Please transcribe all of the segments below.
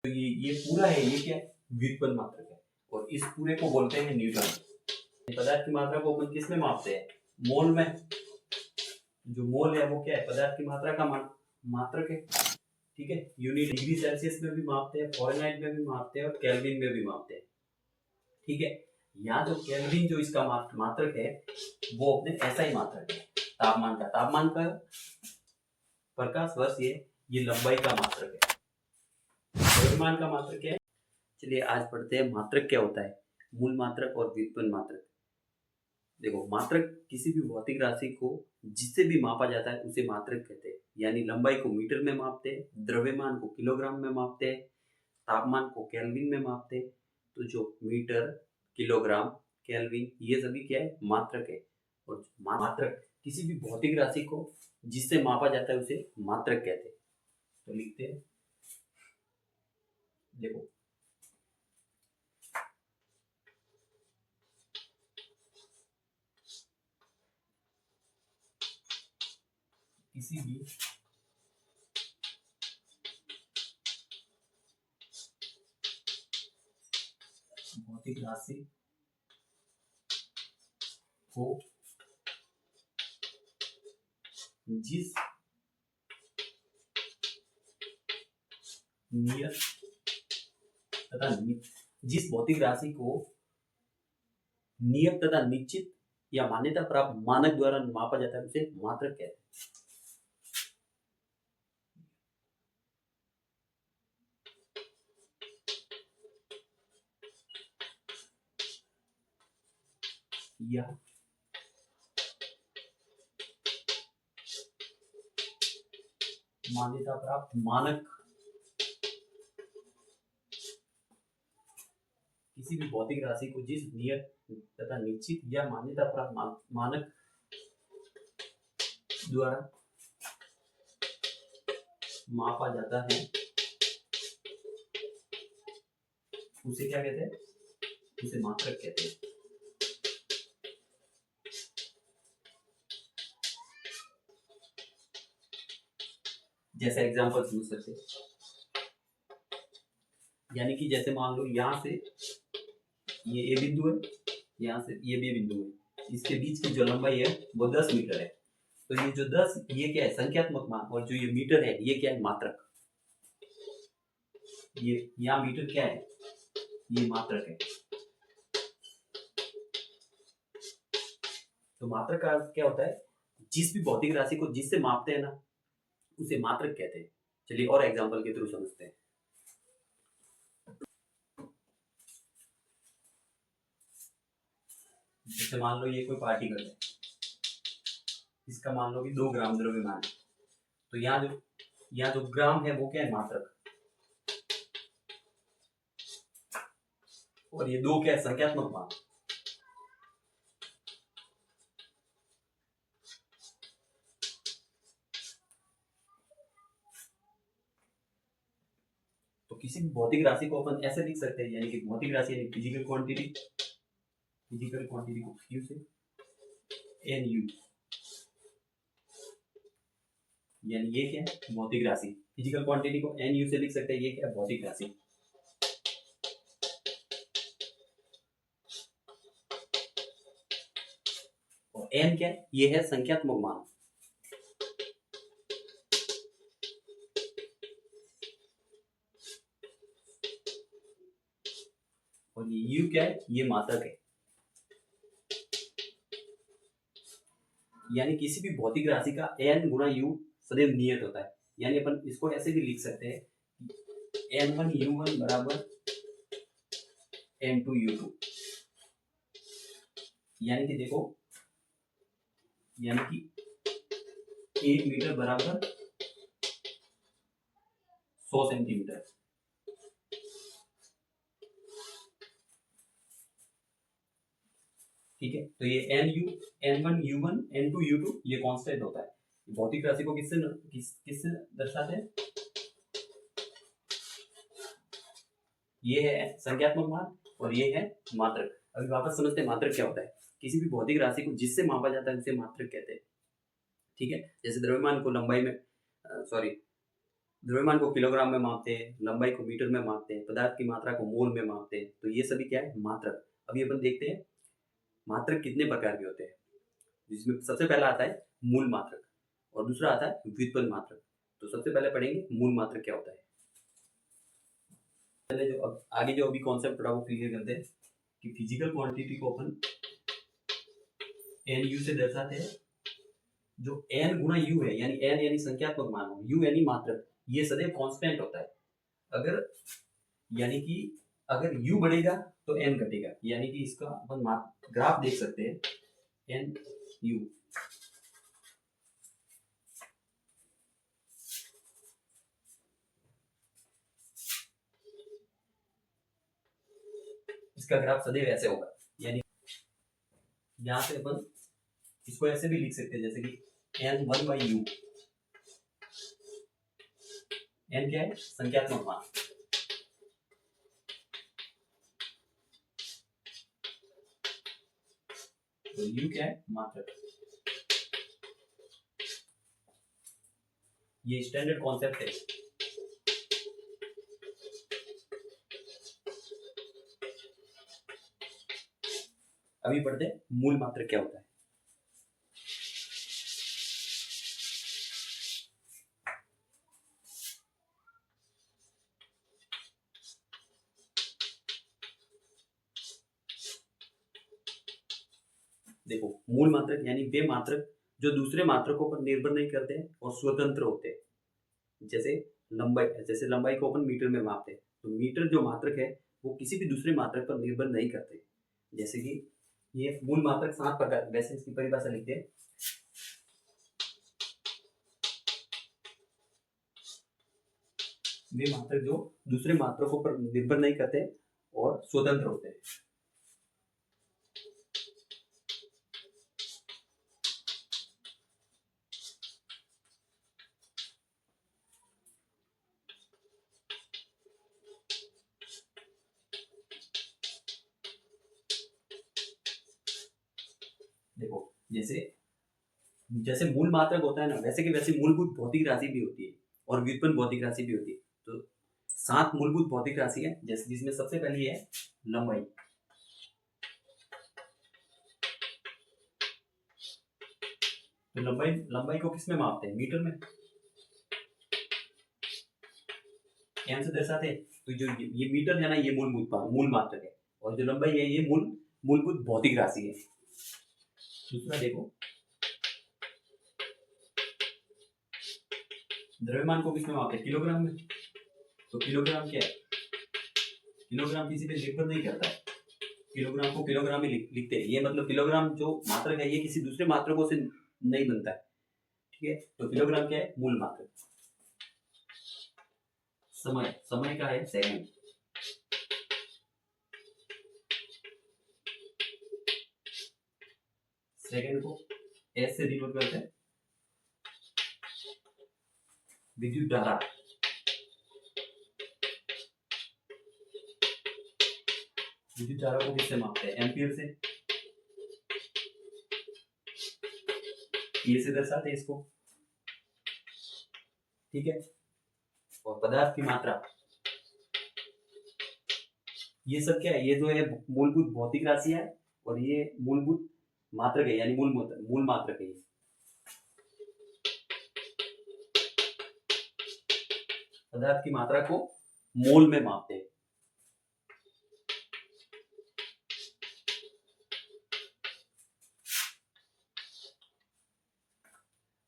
तो ये पूरा है, ये क्या है, व्युत्पन्न मात्रक है, और इस पूरे को बोलते हैं न्यूटन। पदार्थ की मात्रा को अपन किसमें मापते हैं, मोल में। जो मोल है वो क्या है, पदार्थ की मात्रा का मात्रक है, ठीक है। यूनिट डिग्री सेल्सियस में भी मापते हैं, फ़ारेनहाइट में भी मापते हैं, और केल्विन में भी मापते हैं, ठीक है। यहाँ जो केल्विन जो इसका मात्रक है वो अपने ऐसा ही मात्रक है, तापमान का प्रकाश वर्ष, ये लंबाई का मात्रक है, द्रव्यमान का मात्रक क्या है। चलिए आज पढ़ते हैं मात्रक क्या होता है, मूल मात्रक और व्युत्पन्न मात्रक। देखो, मात्रक किसी भी भौतिक राशि को जिससे भी मापा जाता है उसे मात्रक कहते हैं। यानी लंबाई को मीटर में मापते हैं, द्रव्यमान को किलोग्राम में मापते हैं, तापमान को केल्विन में मापते हैं। तो जो मीटर, किलोग्राम, केल्विन, ये सभी क्या है, मात्रक है। और मात्रक किसी भी भौतिक राशि को जिससे मापा जाता है उसे मात्रक कहते हैं। तो लिखते हैं, देखो किसी भी भौतिक राशि को जिस नियत तथा जिस भौतिक राशि को नियत तथा निश्चित या मान्यता प्राप्त मानक द्वारा मापा जाता है उसे मात्रक कहते हैं। या मान्यता प्राप्त मानक किसी भी भौतिक राशि को जिस नियत तथा निश्चित या मान्यता प्राप्त मानक द्वारा मापा जाता है उसे क्या कहते हैं, उसे मात्रक कहते हैं। जैसे एग्जांपल समझ सकते हैं, यानी कि जैसे मान लो यहाँ से ये ए बिंदु है, यहाँ से ये बी बिंदु है, इसके बीच की जो लंबाई है वो 10 मीटर है। तो ये जो 10, ये क्या है, संख्यात्मक मान, और जो ये मीटर है ये क्या है, मात्रक। ये यहाँ मीटर क्या है, ये मात्रक है। तो मात्रक का अर्थ क्या होता है, जिस भी भौतिक राशि को जिससे मापते हैं ना उसे मात्रक कहते हैं। चलिए और एग्जांपल के थ्रू समझते हैं। जैसे मान लो ये कोई पार्टिकल है, इसका मान लो कि 2 ग्राम द्रव्यमान है। तो यहाँ जो ग्राम है वो क्या है, मात्रक, और ये 2 क्या है, संख्यात्मक मान। तो किसी भी भौतिक राशि को अपन ऐसे लिख सकते हैं, यानी कि भौतिक राशि यानी फिजिकल क्वांटिटी को Q से NU, यानी ये क्या है, भौतिक राशि। फिजिकल क्वांटिटी को NU से लिख सकते हैं, ये क्या है, भौतिक राशि। और N क्या है, ये है संख्यात्मक मान। और ये U क्या है, ये मात्रक है। यानी किसी भी भौतिक राशि का N गुणा U सदैव नियत होता है। यानी अपन इसको ऐसे भी लिख सकते हैं, N1U1 बराबर N2U2। यानी कि देखो, यानी कि 1 मीटर बराबर 100 सेंटीमीटर। ठीक है, तो ये N1U1 N2U2 ये कांस्टेंट होता है। भौतिक राशि को किससे दर्शाते हैं, ये है संख्यात्मक मान और ये है मात्रक। अभी वापस समझते हैं मात्रक क्या होता है। किसी भी भौतिक राशि को जिससे मापा जाता है उसे मात्रक कहते हैं, ठीक है। जैसे द्रव्यमान को लंबाई में द्रव्यमान को किलोग्राम में मापते हैं, लंबाई को मीटर में मापते हैं, पदार्थ की मात्रा को मोल में मापते हैं। तो ये सभी क्या है? मात्रक। अभी अपन देखते हैं मात्रक कितने प्रकार के होते हैं, जिसमें सबसे पहला आता है मूल मात्रक और दूसरा आता है व्युत्पन्न मात्रक। तो सबसे पहले पढ़ेंगे मूल मात्रक क्या होता है। पहले जो आगे जो अभी कॉन्सेप्ट पढ़ा वो क्लियर करते हैं कि फिजिकल क्वांटिटी को अपन एन यू से दर्शाते हैं। जो एन गुणा यू है, यानी एन यानी संख्यात्मक मान, यू यानी मात्रक, ये सदैव कांस्टेंट होता है। अगर यानी कि अगर यू बढ़ेगा तो एन घटेगा, यानी कि इसका अपन ग्राफ देख सकते हैं एन यू। इसका ग्राफ सदैव ऐसे होगा, यानी यहां से अपन इसको ऐसे भी लिख सकते हैं जैसे कि n one by u. N क्या है? संख्यात्मक मान। तो यू क्या है? मात्रक। ये स्टैंडर्ड कॉन्सेप्ट है। अभी पढ़ते हैं मूल मात्रक क्या होता है। देखो, मूल मात्रक यानी वे मात्रक जो दूसरे मात्रकों पर निर्भर नहीं करते हैं और स्वतंत्र होते हैं। जैसे लंबाई को अपन मीटर में मापते हैं, तो मीटर जो मात्रक है वो किसी भी दूसरे मात्रक पर निर्भर नहीं करते। जैसे कि ये मूल मात्रक 7 प्रकार, वैसे इसकी परिभाषा लिखते हैं। वे मात्रक जो दूसरे मात्रकों पर निर्भर नहीं करते और स्वतंत्र होते हैं। देखो, जैसे जैसे मूल मात्रक होता है ना, वैसे कि वैसे मूलभूत भौतिक राशि भी होती है और व्युत्पन्न भौतिक राशि भी होती है। तो 7 मूलभूत भौतिक राशि है, जैसे जिसमें सबसे पहली है लंबाई। तो लंबाई को किस में मापते हैं? मीटर में। एम से दर्शाते हैं। तो जो ये मीटर है ना, ये मूल मात्रक है, और जो लंबाई है ये मूलभूत भौतिक राशि है। दूसरा देखो, द्रव्यमान को किस में मापते हैं? किलोग्राम में। तो किलोग्राम क्या है? किलोग्राम किसी पे निर्भर नहीं करता है, किलोग्राम को किलोग्राम ही लिखते हैं। ये मतलब किलोग्राम जो मात्रक है ये किसी दूसरे मात्रकों से नहीं बनता है। ठीक है, तो किलोग्राम क्या है? मूल मात्रक। समय का है सेकंड। सेकंड को एस से डिनोट करते हैं। विद्युत धारा, विद्युत धारा को किससे मापते हैं? एम्पियर से। ये से दर्शाते हैं इसको। ठीक है, और पदार्थ की मात्रा, ये सब क्या है? ये जो है मूलभूत भौतिक राशि है और ये मूलभूत मात्रक है, यानी मूल मात्रक है। पदार्थ की मात्रा को मोल में मापते हैं।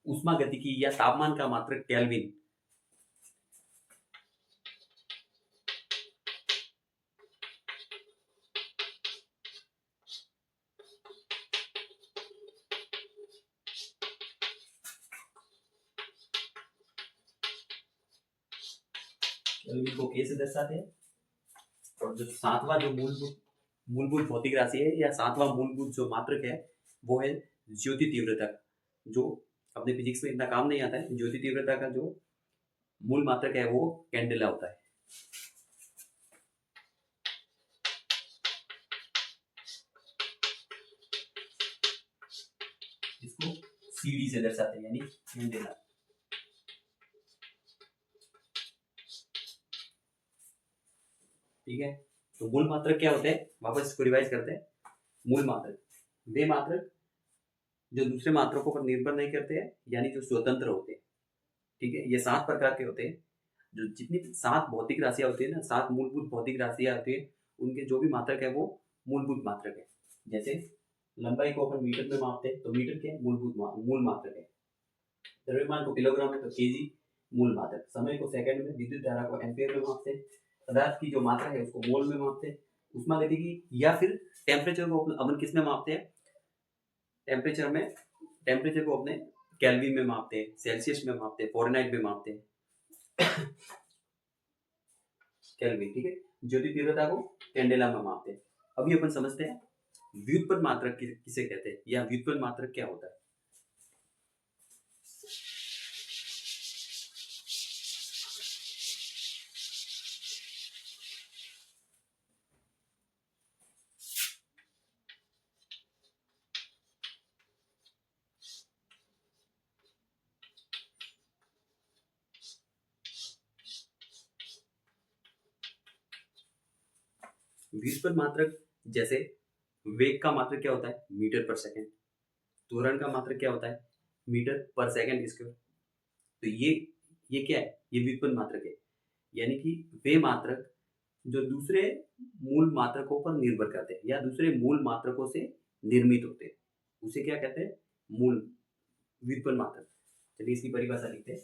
ऊष्मागतिकी या तापमान का मात्रक केल्विन। केल्विन को के से दर्शाते हैं। और जो सातवां जो मूलभूत भौतिक राशि है या सातवां मूलभूत जो मात्रक है वो है ज्योति तीव्रता, जो अपने फिजिक्स में इतना काम नहीं आता है। ज्योति तीव्रता का जो मूल मात्रक है वो कैंडेला होता है। इसको सीडी से दर्शाते हैं, यानी कैंडेला। ठीक है। तो मूल मात्रक क्या होते हैं, वापस इसको रिवाइज करते हैं। मूल मात्रक वे मात्रक जो दूसरे मात्रकों पर निर्भर नहीं करते हैं, यानी जो स्वतंत्र होते हैं। ठीक है, ये 7 प्रकार के होते हैं। जो जितनी 7 भौतिक राशियां होती है ना, 7 मूलभूत भौतिक राशियां होती है, उनके जो भी मात्रक है वो मूलभूत मात्रक है। जैसे लंबाई को अपन मीटर में मापते हैं, तो मीटर क्या है, मूल मात्रक है। द्रव्यमान को किलोग्राम में, तो केजी मूल मात्रक। समय को सेकंड में, विद्युत धारा को एम्पियर में मापते हैं। पदार्थ की जो मात्रा है उसको मोल में मापते हैं, उष्मागतिकी या फिर टेम्परेचर को अपन किस में मापते हैं, टेम्परेचर को अपने केल्विन में मापते हैं, सेल्सियस में मापते हैं, फ़ारेनहाइट में मापते हैं। केल्विन, ठीक है। ज्योति तीव्रता को कैंडेला में मापते हैं। अभी अपन समझते हैं व्युत्पन्न मात्रक किसे कहते हैं, या व्युत्पन्न मात्रक क्या होता है। व्युत्पन्न मात्रक जैसे वेग का मात्रक क्या होता है, मीटर पर सेकंड। त्वरण का मात्रक क्या होता है, मीटर पर सेकंड स्क्वायर। तो ये क्या है, ये व्युत्पन्न मात्रक है। यानी कि वे मात्रक जो दूसरे मूल मात्रकों पर निर्भर करते हैं या दूसरे मूल मात्रकों से निर्मित होते हैं, उसे क्या कहते हैं, मूल व्युत्पन्न मात्रक। चलिए इसकी परिभाषा लिखते हैं।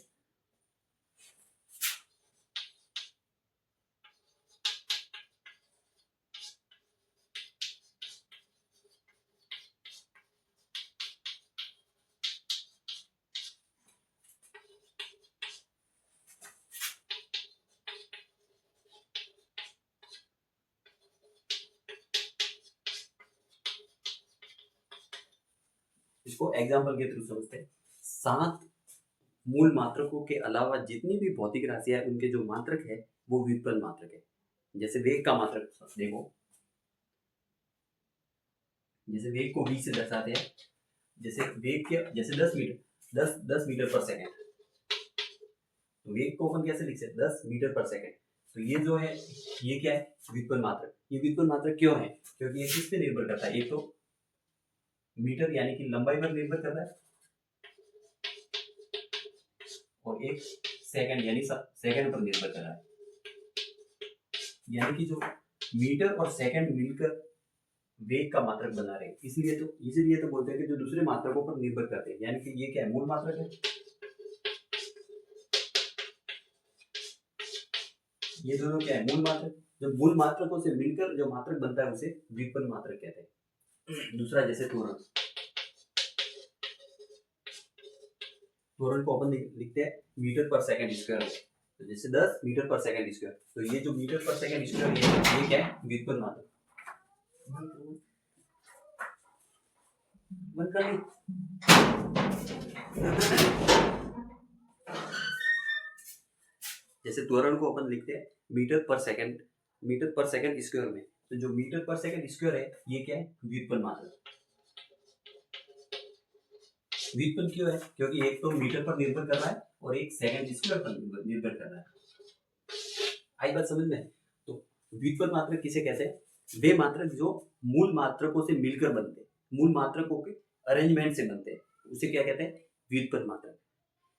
इसको एग्जाम्पल के थ्रू समझते हैं। 7 मूल मात्रकों के अलावा जितनी भी भौतिक राशियां है, उनके जो मात्रक है वो व्युत्पन्न मात्रक है। जैसे वेग का मात्रक देखो, जैसे वेग को v से दर्शाते हैं। जैसे वेग के, जैसे 10 मीटर पर सेकंड, तो वेग को अपन कैसे लिख सकते हैं, 10 मीटर पर सेकंड। तो ये जो है, ये क्या है, व्युत्पन्न मात्रक। ये व्युत्पन्न मात्रक क्यों है, क्योंकि ये किस पे निर्भर करता है, एक तो मीटर यानी कि लंबाई पर निर्भर करता है, और एक सेकंड यानी सेकंड पर निर्भर कर रहा है। यानी कि जो मीटर और सेकंड मिलकर वेग का मात्रक बना रहे हैं। इसीलिए तो बोलते हैं कि जो दूसरे मात्रकों पर निर्भर करते हैं, यानी कि ये क्या है, मूल मात्रक है। ये दोनों क्या है, मूल मात्रक। जब मूल मात्रकों से मिलकर जो मात्रक बनता है उसे व्युत्पन्न मात्रक कहते हैं। दूसरा जैसे त्वरण को अपन लिखते हैं मीटर पर सेकंड स्क्वायर। तो जैसे 10 मीटर पर सेकंड स्क्वायर, तो ये जो मीटर पर सेकंड स्क्वायर है, ये क्या है, व्युत्पन्न मात्रक। जैसे त्वरण को अपन लिखते हैं मीटर पर सेकंड स्क्वायर में। तो जो मीटर पर सेकंड स्क्वायर है, ये क्या है, व्युत्पन्न मात्रक। व्युत्पन्न क्यों है, क्योंकि एक तो मीटर पर निर्भर कर रहा है और एक सेकंड स्क्वायर पर निर्भर कर रहा है। आई बात समझ में। तो व्युत्पन्न मात्रक किसे कहते हैं, वे मात्रक जो मूल मात्रकों से मिलकर बनते हैं, मूल मात्रकों के अरेंजमेंट से बनते हैं, उसे क्या कहते हैं, व्युत्पन्न मात्रक।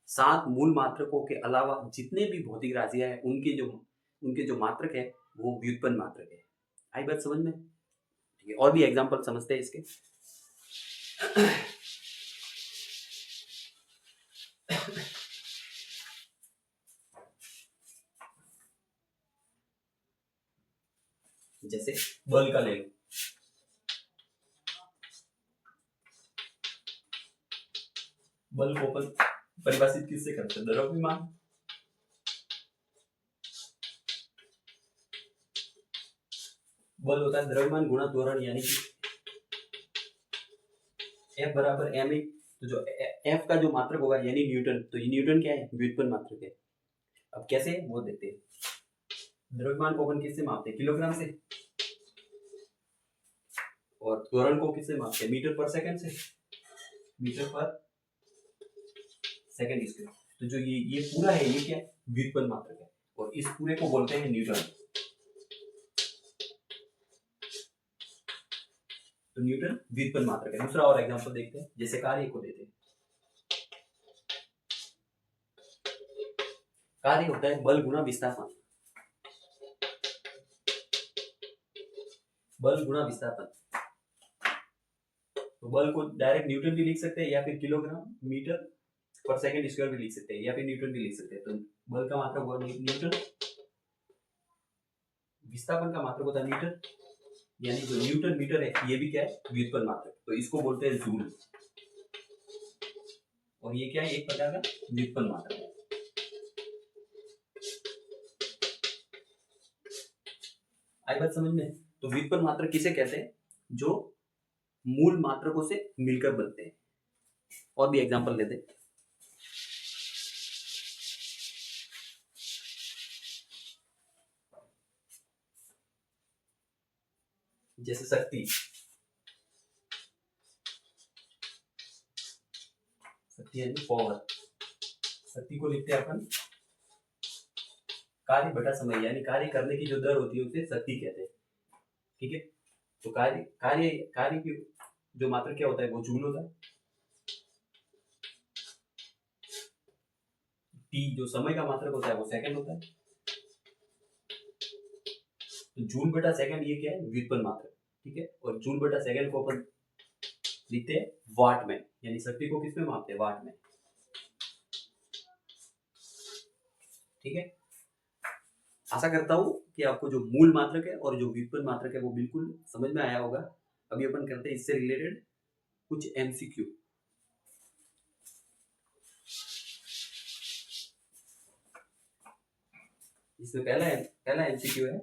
7 मूल मात्रकों के अलावा जितने भी भौतिक राशियां हैं, उनके जो मात्रक है वो व्युत्पन्न मात्रक है। आई बात समझ में। ठीक है, और भी एग्जांपल समझते हैं इसके। जैसे बल का ले लो। बल को अपन परिभाषित किससे करते हैं, द्रव्यमान। बल होता है द्रव्यमान गुणा त्वरण, यानी कि F बराबर ma। तो जो F का जो मात्रक होगा यानी न्यूटन, तो ये न्यूटन क्या है, व्युत्पन्न मात्रक है। अब कैसे वो देखते हैं। द्रव्यमान को अपन किससे मापते हैं, किलोग्राम से, और त्वरण को किससे मापते हैं, मीटर पर सेकंड से, मीटर पर सेकंड स्क्वायर। तो जो ये पूरा है, ये क्या है, व्युत्पन्न मात्रक है, और इस पूरे को बोलते हैं न्यूटन। तो न्यूटन व्युत्पन्न मात्रक है। दूसरा और एग्जांपल देखते हैं, जैसे कार्य को देते हैं। कार्य होता है बल गुणा विस्थापन। बल गुणा विस्थापन, तो बल को डायरेक्ट न्यूटन भी लिख सकते हैं या फिर किलोग्राम मीटर पर सेकंड स्क्वायर भी लिख सकते हैं या फिर न्यूटन भी लिख सकते हैं। तो बल का मात्रक हुआ न्यूटन, विस्थापन का मात्रक होता है मीटर, यानी जो न्यूटन मीटर है ये भी क्या है, व्युत्पन्न मात्रक। तो इसको बोलते हैं जूल, और ये क्या है, एक प्रकार का व्युत्पन्न मात्रक है। आई बात समझ में? तो व्युत्पन्न मात्रक किसे कहते हैं, जो मूल मात्रकों से मिलकर बनते हैं। और भी एग्जांपल लेते हैं, जैसे शक्ति। शक्ति यानी पावर। शक्ति को लिखते हैं अपन कार्य बटा समय, यानी कार्य करने की जो दर होती है उसे शक्ति कहते हैं। ठीक है, तो कार्य कार्य कार्य की जो मात्रक क्या होता है वो जूल होता है। टी जो समय का मात्रक होता है वो सेकंड होता है। तो जूल बटा सेकंड ये क्या है, व्युत्पन्न मात्रक। ठीक है, और जूल बटा सेकंड को अपन लिखते हैं वाट में, यानी शक्ति को किसमें मापते हैं, वाट में। ठीक है, आशा करता हूं कि आपको जो मूल मात्रक है और जो व्युत्पन्न मात्रक है वो बिल्कुल समझ में आया होगा। अभी अपन करते हैं इससे रिलेटेड कुछ एमसीक्यू। इसमें पहला एमसीक्यू है,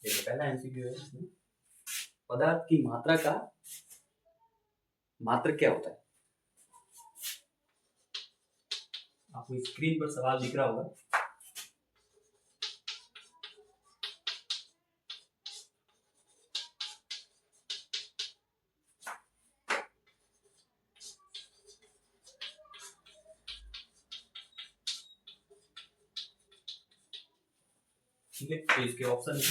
पहला एमसीक्यू है इसमें, पदार्थ की मात्रा का मात्रक क्या होता है। आपको स्क्रीन पर सवाल दिख रहा होगा। ठीक है, तो इसके ऑप्शन है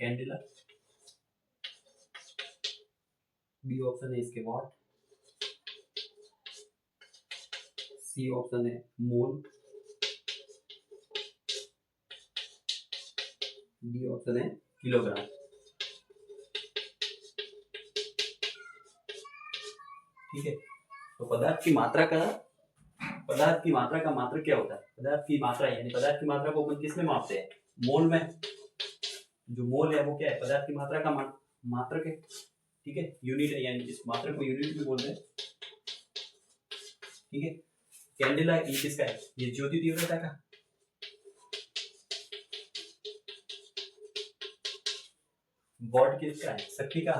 कैंडेला, बी ऑप्शन है इसके वॉट, सी ऑप्शन है मोल, डी ऑप्शन है किलोग्राम। ठीक है, तो पदार्थ की मात्रा का मात्रक क्या होता है, पदार्थ की मात्रा, यानी पदार्थ की मात्रा को अपन किसमें मापते हैं, मोल में। जो मोल है वो क्या है, पदार्थ की मात्रा का मात्रक है। ठीक है, यूनिट है, यानी इस मात्रक को यूनिट भी बोलते हैं। ठीक है, कैंडेला ये किसका है, ये ज्योति तीव्रता का। वॉट किसका है, शक्ति का।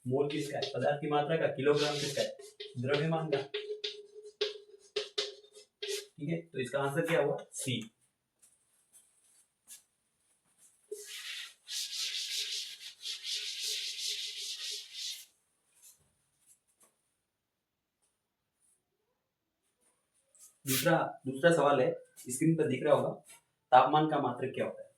मोल किसका है, पदार्थ की मात्रा का। किलोग्राम किसका है, द्रव्यमान का। ठीक है, तो इसका आंसर क्या हुआ, सी। दूसरा सवाल है, स्क्रीन पर दिख रहा होगा, तापमान का मात्रक क्या होता है।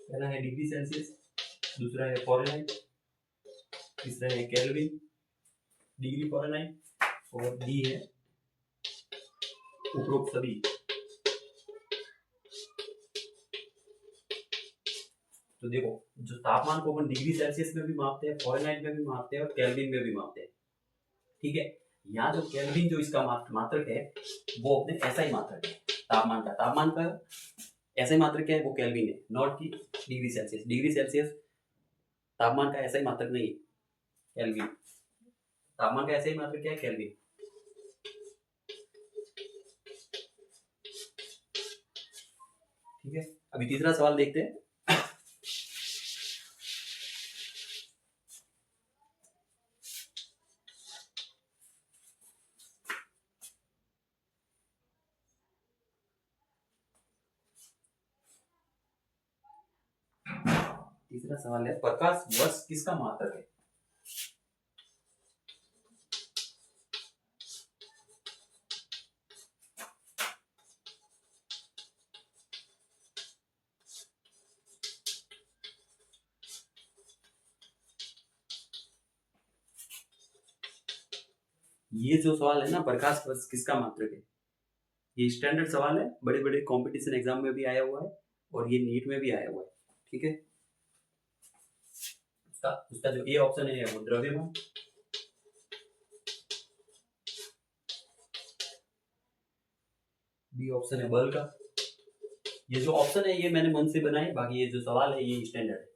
पहला है डिग्री सेल्सियस, दूसरा है फॉरेनहाइट, तीसरा है केल्विन, डिग्री फॉरेनहाइट, और डी है उपरोक्त सभी। तो देखो, जो तापमान को अपन डिग्री सेल्सियस में भी मापते हैं, फॉरेनहाइट में भी मापते हैं और केल्विन में भी मापते हैं। ठीक है, यहाँ जो केल्विन जो इसका मात्रक है वो अपने ऐसा ही मात्रक है तापमान का ऐसा ही मात्रक है, वो केल्विन है, नॉट की डिग्री सेल्सियस। डिग्री सेल्सियस तापमान का ऐसा ही मात्रक नहीं है, केल्विन। तापमान का ऐसा ही मात्रक क्या है, केल्विन। ठीक है, अभी तीसरा सवाल देखते हैं। तीसरा सवाल है, प्रकाश वर्ष किसका मात्रक है? ये जो सवाल है ना, प्रकाश वर्ष किसका मात्रक है, ये स्टैंडर्ड सवाल है, बड़े बड़े कंपटीशन एग्जाम में भी आया हुआ है और ये नीट में भी आया हुआ है। ठीक है, उसका जो ए ऑप्शन है वो द्रव्यमान, बी ऑप्शन है बल का। ये जो ऑप्शन है ये मैंने मन से बनाए, बाकी ये जो सवाल है ये स्टैंडर्ड है।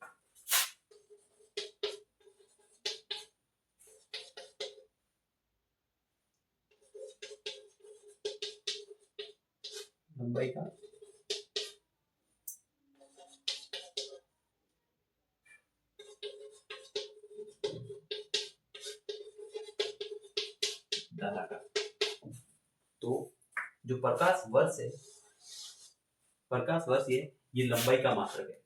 लंबाई का धारा का। तो जो प्रकाश वर्ष है, प्रकाश वर्ष ये लंबाई का मात्रक है।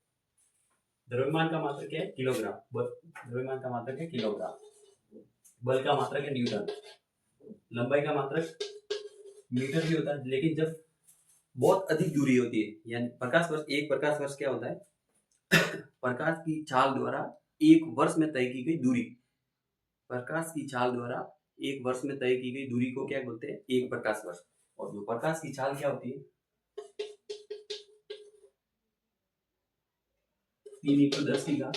द्रव्यमान का मात्रक है किलोग्राम, द्रव्यमान का मात्रक है किलोग्राम, बल का मात्रक है न्यूटन, लंबाई का मात्रक मीटर भी होता है। लेकिन जब बहुत अधिक दूरी होती है, यानी प्रकाश वर्ष, एक प्रकाश वर्ष क्या होता है? प्रकाश की चाल द्वारा एक वर्ष में तय की गई दूरी, प्रकाश की चाल द्वारा एक वर्ष में तय की गई दूरी को क्या बोलते हैं? एक प्रकाश वर्ष। और जो प्रकाश की चाल क्या होती है? 3 × 10⁸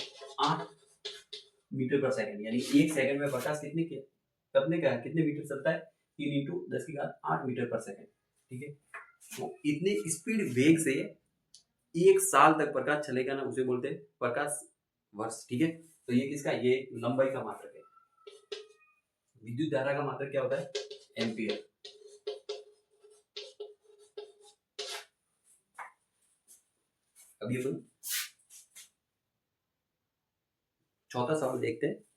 मीटर पर सेकंड, यानी एक सेकंड में प्रकाश कितने मीटर चलता है? 3 × 10⁸ मीटर पर सेकंड। ठीक है, तो इतने स्पीड वेग से एक साल तक प्रकाश चलेगा ना, उसे बोलते हैं प्रकाश वर्ष। ठीक है, तो ये किसका? ये लंबाई का मात्रक है। विद्युत धारा का मात्रक क्या होता है? एम्पियर। अब ये चौथा सवाल देखते हैं।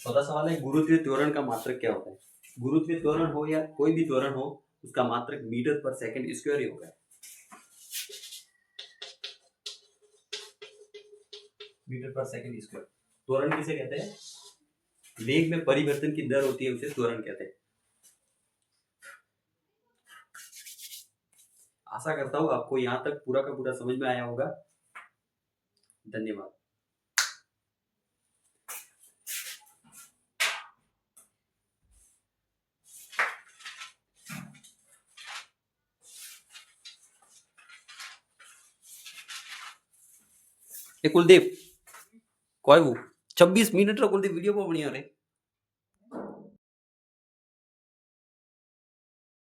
चौथा सवाल है, गुरुत्वीय त्वरण का मात्रक क्या होता है? गुरुत्वीय त्वरण हो या कोई भी त्वरण हो, उसका मात्रक मीटर पर सेकंड स्क्वायर ही होगा। मीटर पर सेकंड स्क्वायर। त्वरण किसे कहते हैं? वेग में परिवर्तन की दर होती है, उसे त्वरण कहते हैं। आशा करता हूं आपको यहां तक पूरा का पूरा समझ में आया होगा। धन्यवाद। कुलदीप, कोई वो 26 मिनट रो कुलदीप वीडियो को बनिया रे।